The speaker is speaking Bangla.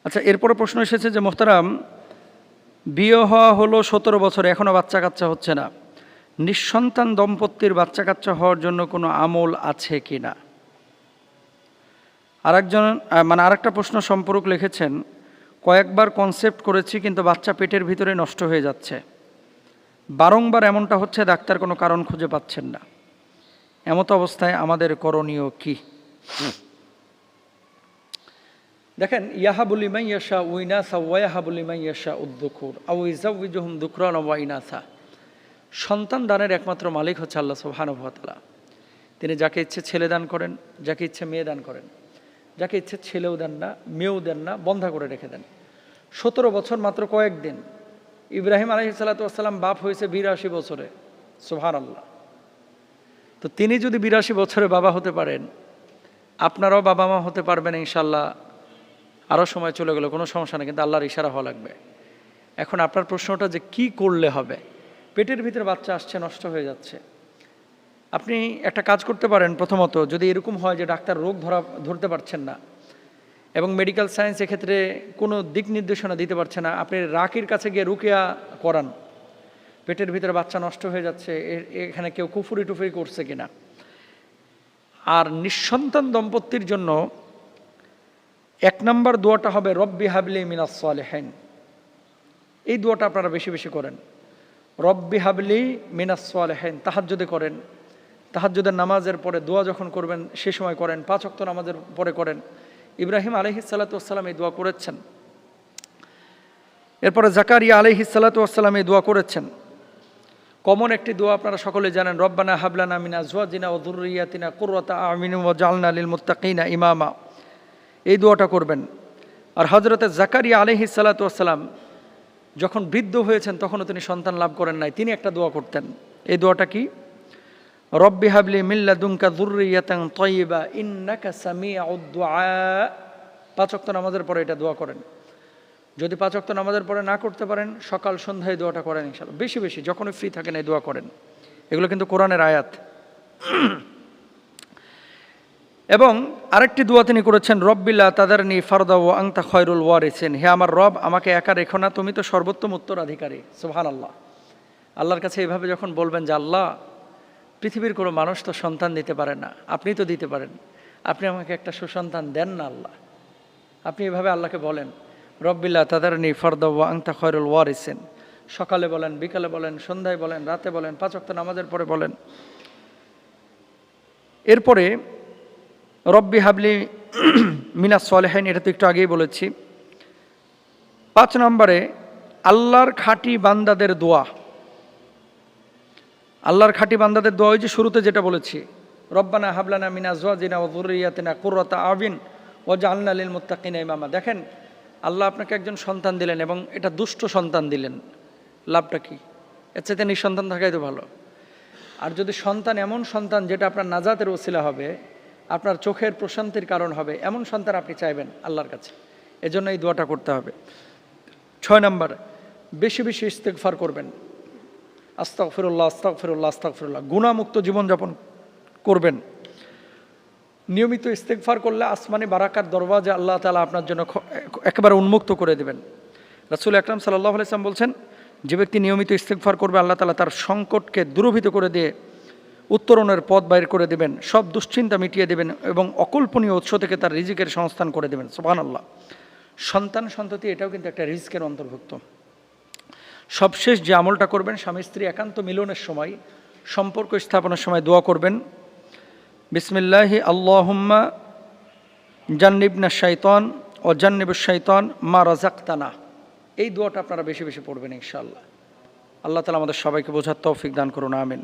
আচ্ছা, এরপরে প্রশ্ন এসেছে যে মোহতারাম, বিয়ে হওয়া হলো 17 বছরে, এখনও বাচ্চা কাচ্চা হচ্ছে না, নিঃসন্তান দম্পতির বাচ্চা কাচ্চা হওয়ার জন্য কোনো আমল আছে কি না? আরেকটা প্রশ্ন সম্পর্ক লিখেছেন, কয়েকবার কনসেপ্ট করেছি কিন্তু বাচ্চা পেটের ভিতরে নষ্ট হয়ে যাচ্ছে, বারংবার এমনটা হচ্ছে, ডাক্তার কোনো কারণ খুঁজে পাচ্ছেন না, এমতো অবস্থায় আমাদের করণীয় কি? দেখেন, ইয়াহাবুল লিমান ইয়াশা উইনাসা ওয়া ইয়াহাবুল লিমান ইয়াশা উদ্দুকুর আও ইযাওয়িজুহুম দুকরান ওয়া ইনাসা। সন্তান দানের একমাত্র মালিক হচ্ছে আল্লাহ সুবহানাহু ওয়া তাআলা। তিনি যাকে ইচ্ছে ছেলে দান করেন, যাকে ইচ্ছে মেয়ে দান করেন, যাকে ইচ্ছে ছেলেও দেন না, মেয়েও দেন না, বন্ধা করে রেখে দেন। 17 বছর মাত্র কয়েকদিন। ইব্রাহিম আলাইহিস সালাতু ওয়াস সালাম বাপ হয়েছে 82 বছরে, সুবহানাল্লাহ। তো তিনি যদি 82 বছরে বাবা হতে পারেন, আপনারাও বাবা মা হতে পারবেন ইনশাল্লাহ। আরও সময় চলে গেল, কোনো সমস্যা নেই, কিন্তু আল্লাহর ইশারা হওয়া লাগবে। এখন আপনার প্রশ্নটা যে কি করলে হবে, পেটের ভিতরে বাচ্চা আসছে, নষ্ট হয়ে যাচ্ছে। আপনি একটা কাজ করতে পারেন। প্রথমত, যদি এরকম হয় যে ডাক্তার রোগ ধরতে পারছেন না এবং মেডিকেল সায়েন্স এক্ষেত্রে কোনো দিক নির্দেশনা দিতে পারছে না, আপনি রাকির কাছে গিয়ে রুকিয়া করান। পেটের ভিতরে বাচ্চা নষ্ট হয়ে যাচ্ছে, এখানে কেউ কুফুরি টুফুরি করছে কিনা। আর নিঃসন্তান দম্পতির জন্য 1 নম্বর দোয়াটা হবে রব্বি হাবলি মিনাস সালিহিন। এই দোয়াটা আপনারা বেশি বেশি করেন, রব্বি হাবলি মিনাস সালিহিন। তাহাজ্জুদে করেন, তাহাজ্জুদের নামাজের পরে দোয়া যখন করবেন সে সময় করেন, 5 ওয়াক্ত নামাজের পরে করেন। ইব্রাহিম আলাইহিস সালাতু ওয়াস সালাম এই দোয়া করেছেন। এরপরে জাকারিয়া আলাইহিস সালাতু ওয়াস সালাম এই দোয়া করেছেন। কমন একটি দোয়া আপনারা সকলে জানেন, রব্বানা হাবলানা মিন আজওয়াজিনা ওয়া যুররিয়াতিনা কুররাতা আ'ইউনিন ওয়াজআলনা লিল মুত্তাকিনা ইমামা। এই দোয়াটা করবেন। আর হযরতে জাকারিয়া আলাইহিস সালাতু ওয়াস সালাম যখন বৃদ্ধ হয়েছেন তখনও তিনি সন্তান লাভ করেন নাই, তিনি একটা দোয়া করতেন। এই দোয়াটা কি? রব্বি হাবলি মিন লাদুনকা যুররিয়াতান তাইয়্যিবা ইন্নাকা সামিউদ দুআ। 5 ওয়াক্ত নামাজের পরে এটা দোয়া করেন। যদি 5 ওয়াক্ত নামাজের পরে না করতে পারেন, সকাল সন্ধ্যায় দোয়াটা করেন ইনশাআল্লাহ। বেশি বেশি যখনই ফ্রি থাকেন এই দোয়া করেন। এগুলো কিন্তু কোরআনের আয়াত। এবং আরেকটি দোয়া তিনি করেছেন, রব্বিলা তাদারনি ফারদা ওয়া আনতা খায়রুল ওয়ারিসিন। হে আমার রব, আমাকে একা রেখো না, তুমি তো সর্বোত্তম উত্তরাধিকারী। সুবহানাল্লাহ। আল্লাহর কাছে এভাবে যখন বলবেন যে আল্লাহ, পৃথিবীর কোনো মানুষ তো সন্তান দিতে পারে না, আপনি তো দিতে পারেন, আপনি আমাকে একটা সুসন্তান দেন না আল্লাহ। আপনি এভাবে আল্লাহকে বলেন, রব্বিল্লা তাদারনি ফারদা ওয়া আনতা খায়রুল ওয়ারিসিন। সকালে বলেন, বিকালে বলেন, সন্ধ্যায় বলেন, রাতে বলেন, 5 ওয়াক্ত নামাজের পরে বলেন। এরপরে রব্বি হাবলি মিনাস সালিহিন, এটা তো একটু আগেই বলেছি। 5 নম্বরে আল্লাহর খাঁটি বান্দাদের দোয়া। আল্লাহর খাঁটি বান্দাদের দোয়া, ওই যে শুরুতে যেটা বলেছি, রব্বানা হাবলানা মিন আজওয়াজিনা ওয়া যুররিয়াতিনা কুররাতা আ'ইউন ওয়াজআলনা লিল মুত্তাকিনা ইমামা। দেখেন, আল্লাহ আপনাকে একজন সন্তান দিলেন এবং এটা দুষ্ট সন্তান দিলেন, লাভটা কি? এর চাইতে নিঃসন্তান থাকাই তো ভালো। আর যদি সন্তান এমন সন্তান যেটা আপনার নাজাতের ওসিলা হবে, আপনার চোখের প্রশান্তির কারণ হবে, এমন সন্তান আপনি চাইবেন আল্লাহর কাছে। এজন্য এই দোয়াটা করতে হবে। 6 নম্বর, বেশি বেশি ইস্তেগফার করবেন। আস্তাগফিরুল্লাহ আস্তাগফিরুল্লাহ আস্তাগফিরুল্লাহ। গুনাহমুক্ত জীবনযাপন করবেন। নিয়মিত ইস্তেগফার করলে আসমানি বারাকার দরওয়াজা আল্লাহ তাআলা আপনার জন্য একেবারে উন্মুক্ত করে দেবেন। রাসূল আকরাম সাল্লাল্লাহু আলাইহি ওয়াসাল্লাম বলছেন, যে ব্যক্তি নিয়মিত ইস্তেগফার করবে আল্লাহ তাআলা তার সংকটকে দূরীভূত করে দিয়ে উত্তরণের পথ বাইর করে দেবেন, সব দুশ্চিন্তা মিটিয়ে দেবেন এবং অকল্পনীয় উৎস থেকে তার রিজিকের সংস্থান করে দেবেন। সুবহানাল্লাহ। সন্তান সন্ততি এটাও কিন্তু একটা রিজিকের অন্তর্ভুক্ত। সবশেষ যে আমলটা করবেন, স্বামী স্ত্রী একান্ত মিলনের সময়, সম্পর্ক স্থাপনের সময় দোয়া করবেন, বিসমিল্লাহি আল্লাহুম্মা জান্নিবনা শাইতান ও জান্নিবুশ শাইতান মা রাযাকতানা। এই দোয়াটা আপনারা বেশি বেশি পড়বেন ইনশাআল্লাহ। আল্লাহ তাআলা আমাদের সবাইকে বোঝার তৌফিক দান করুন, আমিন।